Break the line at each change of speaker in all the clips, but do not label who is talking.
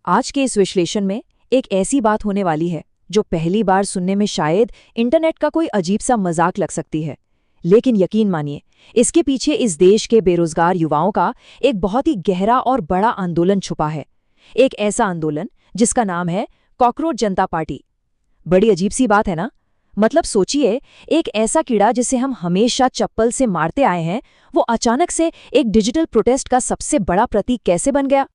आज के इस विश्लेषण में एक ऐसी बात होने वाली है जो पहली बार सुनने में शायद इंटरनेट का कोई अजीब सा मजाक लग सकती है, लेकिन यकीन मानिए इसके पीछे इस देश के बेरोजगार युवाओं का एक बहुत ही गहरा और बड़ा आंदोलन छुपा है। एक ऐसा आंदोलन जिसका नाम है कॉकरोच जनता पार्टी। बड़ी अजीब सी बात है ना? मतलब सोचिए, एक ऐसा कीड़ा जिसे हम हमेशा चप्पल से मारते आए हैं, वो अचानक से एक डिजिटल प्रोटेस्ट का सबसे बड़ा प्रतीक कैसे बन गया?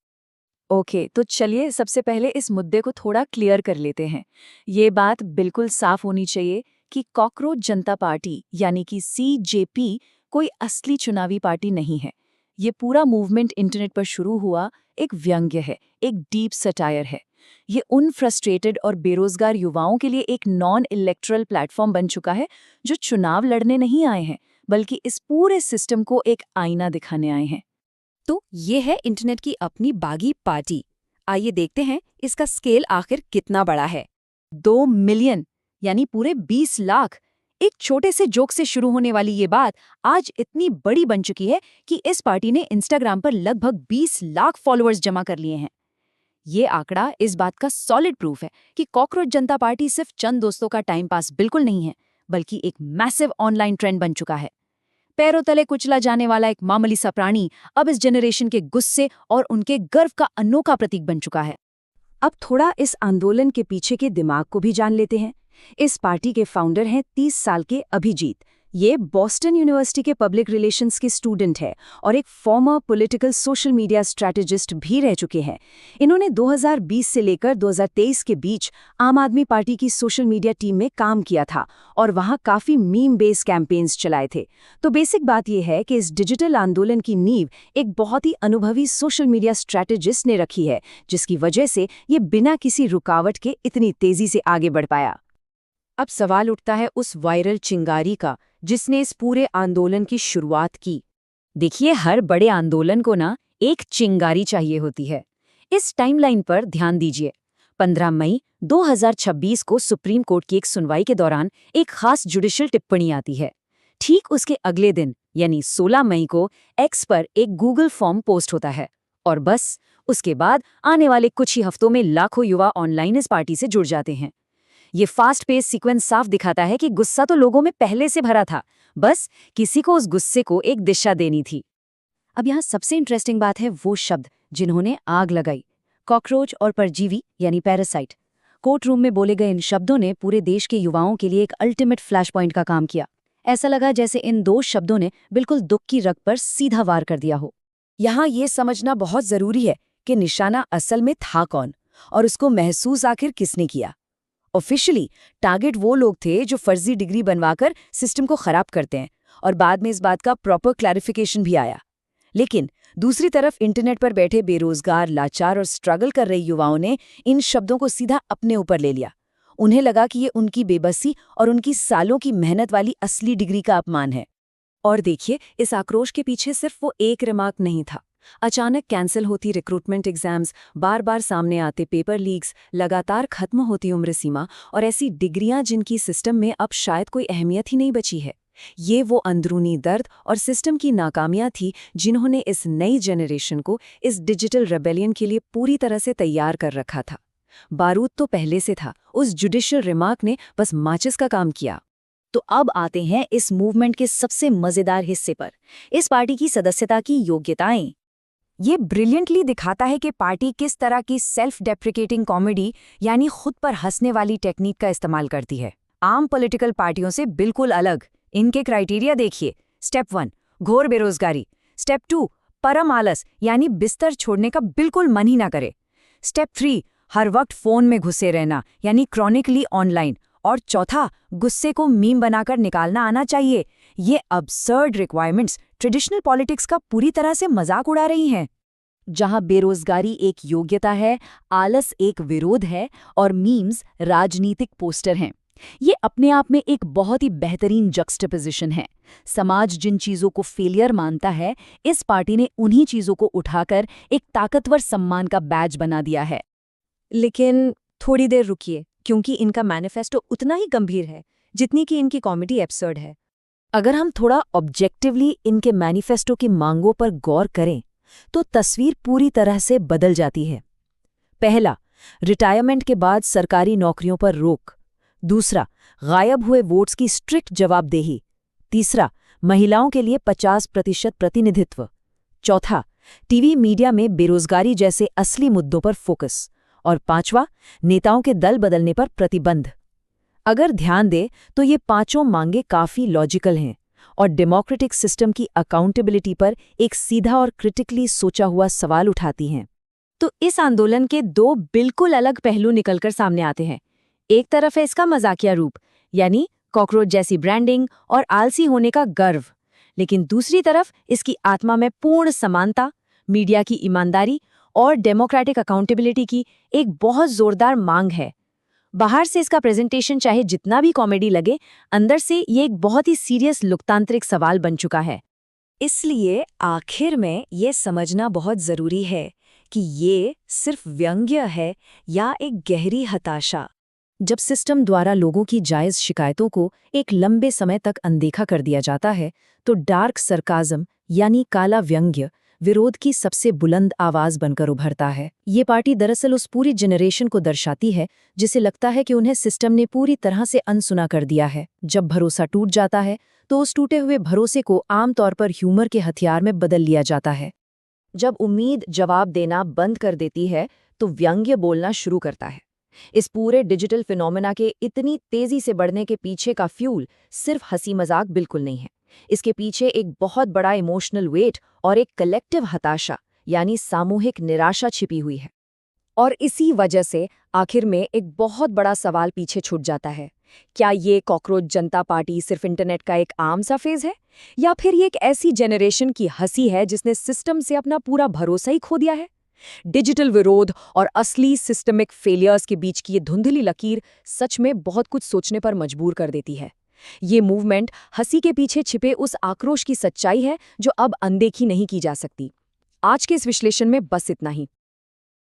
ओके, तो चलिए सबसे पहले इस मुद्दे को थोड़ा क्लियर कर लेते हैं। ये बात बिल्कुल साफ होनी चाहिए कि कॉकरोच जनता पार्टी यानी कि सीजेपी कोई असली चुनावी पार्टी नहीं है। ये पूरा मूवमेंट इंटरनेट पर शुरू हुआ एक व्यंग्य है, एक डीप सटायर है। ये उन फ्रस्ट्रेटेड और बेरोजगार युवाओं के लिए एक नॉन इलेक्टरल प्लेटफॉर्म बन चुका है, जो चुनाव लड़ने नहीं आए हैं, बल्कि इस पूरे सिस्टम को एक आईना दिखाने आए हैं।
तो ये है इंटरनेट की अपनी बागी पार्टी। आइए देखते हैं इसका स्केल आखिर कितना बड़ा है।
2 मिलियन यानी पूरे 20 लाख। एक छोटे से जोक से शुरू होने वाली ये बात आज इतनी बड़ी बन चुकी है कि इस पार्टी ने इंस्टाग्राम पर लगभग 20 लाख फॉलोअर्स जमा कर लिए हैं। ये आंकड़ा इस बात का सॉलिड प्रूफ है कि कॉकरोच जनता पार्टी सिर्फ चंद दोस्तों का टाइम पास बिल्कुल नहीं है, बल्कि एक मैसिव ऑनलाइन ट्रेंड बन चुका है। पैरों तले कुचला जाने वाला एक मामूली सा प्राणी अब इस जनरेशन के गुस्से और उनके गर्व का अनोखा प्रतीक बन चुका है।
अब थोड़ा इस आंदोलन के पीछे के दिमाग को भी जान लेते हैं। इस पार्टी के फाउंडर हैं 30 साल के अभिजीत। ये बॉस्टन यूनिवर्सिटी के पब्लिक रिलेशंस के स्टूडेंट है और एक farmer political social media strategist भी रह चुके हैं। इन्होंने 2020 से लेकर 2023 के बीच आम आदमी पार्टी की सोशल मीडिया टीम में काम किया था और वहां काफी मीम बेस्ड कैंपेन्स चलाए थे। तो बेसिक बात यह है कि इस डिजिटल आंदोलन की नींव एक बहुत ही अनुभवी सोशल मीडिया स्ट्रैटेजिस्ट ने रखी है, जिसकी वजह से ये बिना किसी रुकावट के इतनी तेजी से आगे बढ़ पाया।
अब सवाल उठता है उस वायरल चिंगारी का जिसने इस पूरे आंदोलन की शुरुआत की।
देखिए, हर बड़े आंदोलन को ना एक चिंगारी चाहिए होती है। इस टाइमलाइन पर ध्यान दीजिए। 15 मई 2026 को सुप्रीम कोर्ट की एक सुनवाई के दौरान एक खास जुडिशियल टिप्पणी आती है। ठीक उसके अगले दिन यानी 16 मई को एक्स पर एक गूगल फॉर्म पोस्ट होता है और बस उसके बाद आने वाले कुछ ही हफ्तों में लाखों युवा ऑनलाइन इस पार्टी से जुड़ जाते हैं। ये फास्ट पेस सीक्वेंस साफ दिखाता है कि गुस्सा तो लोगों में पहले से भरा था, बस किसी को उस गुस्से को एक दिशा देनी थी।
अब यहाँ सबसे इंटरेस्टिंग बात है वो शब्द जिन्होंने आग लगाई, कॉकरोच और परजीवी यानी पैरासाइट। कोर्ट रूम में बोले गए इन शब्दों ने पूरे देश के युवाओं के लिए एक अल्टीमेट फ्लैश पॉइंट का काम किया। ऐसा लगा जैसे इन दो शब्दों ने बिल्कुल दुख की रग पर सीधा वार कर दिया हो।
यहाँ ये समझना बहुत जरूरी है कि निशाना असल में था कौन और उसको महसूस आखिर किसने किया। ऑफिशियली टारगेट वो लोग थे जो फर्जी डिग्री बनवाकर सिस्टम को खराब करते हैं और बाद में इस बात का प्रॉपर क्लैरिफिकेशन भी आया। लेकिन दूसरी तरफ इंटरनेट पर बैठे बेरोजगार, लाचार और स्ट्रगल कर रहे युवाओं ने इन शब्दों को सीधा अपने ऊपर ले लिया। उन्हें लगा कि ये उनकी बेबसी और उनकी सालों की मेहनत वाली असली डिग्री का अपमान है।
और देखिए, इस आक्रोश के पीछे सिर्फ वो एक रिमार्क नहीं था। अचानक कैंसिल होती रिक्रूटमेंट एग्जाम्स, बार बार सामने आते पेपर लीक्स, लगातार खत्म होती उम्र सीमा और ऐसी डिग्रियां जिनकी सिस्टम में अब शायद कोई अहमियत ही नहीं बची है। ये वो अंदरूनी दर्द और सिस्टम की नाकामियां थी जिन्होंने इस नई जनरेशन को इस डिजिटल रेबेलियन के लिए पूरी तरह से तैयार कर रखा था। बारूद तो पहले से था, उस जुडिशियल रिमार्क ने बस माचिस का काम किया।
तो अब आते हैं इस मूवमेंट के सबसे मजेदार हिस्से पर, इस पार्टी की सदस्यता की योग्यताएं। ये ब्रिलियंटली दिखाता है कि पार्टी किस तरह की सेल्फ डेप्रिकेटिंग कॉमेडी यानी खुद पर हंसने वाली टेक्निक का इस्तेमाल करती है। आम पॉलिटिकल पार्टियों से बिल्कुल अलग। इनके क्राइटेरिया देखिए। स्टेप 1 घोर बेरोजगारी। स्टेप 2 परम आलस यानी बिस्तर छोड़ने का बिल्कुल मन ही ना करे। स्टेप 3 हर वक्त फोन में घुसे रहना यानी क्रॉनिकली ऑनलाइन। और चौथा, गुस्से को मीम बनाकर निकालना आना चाहिए। ये अब्सर्ड रिक्वायरमेंट्स ट्रेडिशनल पॉलिटिक्स का पूरी तरह से मजाक उड़ा रही हैं।
जहां बेरोजगारी एक योग्यता है, आलस एक विरोध है और मीम्स राजनीतिक पोस्टर हैं। ये अपने आप में एक बहुत ही बेहतरीन जक्सटापोजिशन है। समाज जिन चीजों को फेलियर मानता है, इस पार्टी ने उन्हीं चीजों को उठाकर एक ताकतवर सम्मान का बैज बना दिया है।
लेकिन थोड़ी देर रुकिए, क्योंकि इनका मैनिफेस्टो उतना ही गंभीर है जितनी कि इनकी कॉमेडी एब्सर्ड है।
अगर हम थोड़ा ऑब्जेक्टिवली इनके मैनिफेस्टो की मांगों पर गौर करें तो तस्वीर पूरी तरह से बदल जाती है। पहला, रिटायरमेंट के बाद सरकारी नौकरियों पर रोक। दूसरा, गायब हुए वोट्स की स्ट्रिक्ट जवाबदेही। तीसरा, महिलाओं के लिए 50% प्रतिनिधित्व। चौथा, टीवी मीडिया में बेरोजगारी जैसे असली मुद्दों पर फोकस। और पांचवा, नेताओं के दल बदलने पर प्रतिबंध। अगर ध्यान दे तो ये पांचों मांगे काफी लॉजिकल हैं और डेमोक्रेटिक सिस्टम की अकाउंटेबिलिटी पर एक सीधा और क्रिटिकली सोचा हुआ सवाल उठाती हैं।
तो इस आंदोलन के दो बिल्कुल अलग पहलू निकलकर सामने आते हैं। एक तरफ है इसका मजाकिया रूप, यानी कॉकरोच जैसी ब्रांडिंग और आलसी होने का गर्व, लेकिन दूसरी तरफ इसकी आत्मा में पूर्ण समानता, मीडिया की ईमानदारी और डेमोक्रेटिक अकाउंटेबिलिटी की एक बहुत जोरदार मांग है। बाहर से इसका प्रेजेंटेशन चाहे जितना भी कॉमेडी लगे, अंदर से ये एक बहुत ही सीरियस लोकतांत्रिक सवाल बन चुका है।
इसलिए आखिर में ये समझना बहुत जरूरी है कि ये सिर्फ व्यंग्य है या एक गहरी हताशा।
जब सिस्टम द्वारा लोगों की जायज़ शिकायतों को एक लंबे समय तक अनदेखा कर दिया जाता है, तो डार्क सरकाज़म यानी काला व्यंग्य विरोध की सबसे बुलंद आवाज बनकर उभरता है। ये पार्टी दरअसल उस पूरी जनरेशन को दर्शाती है जिसे लगता है कि उन्हें सिस्टम ने पूरी तरह से अनसुना कर दिया है। जब भरोसा टूट जाता है तो उस टूटे हुए भरोसे को आमतौर पर ह्यूमर के हथियार में बदल लिया जाता है।
जब उम्मीद जवाब देना बंद कर देती है तो व्यंग्य बोलना शुरू करता है। इस पूरे डिजिटल फिनोमेना के इतनी तेजी से बढ़ने के पीछे का फ्यूल सिर्फ हंसी मजाक बिल्कुल नहीं है। इसके पीछे एक बहुत बड़ा इमोशनल वेट और एक कलेक्टिव हताशा यानी सामूहिक निराशा छिपी हुई है। और इसी वजह से आखिर में एक बहुत बड़ा सवाल पीछे छूट जाता है। क्या ये कॉकरोच जनता पार्टी सिर्फ इंटरनेट का एक आम सा फेज है, या फिर ये एक ऐसी जनरेशन की हंसी है जिसने सिस्टम से अपना पूरा भरोसा ही खो दिया है? डिजिटल विरोध और असली सिस्टमिक फेलियर्स के बीच की ये धुंधली लकीर सच में बहुत कुछ सोचने पर मजबूर कर देती है। ये मूवमेंट हंसी के पीछे छिपे उस आक्रोश की सच्चाई है जो अब अनदेखी नहीं की जा सकती। आज के इस विश्लेषण में बस इतना ही।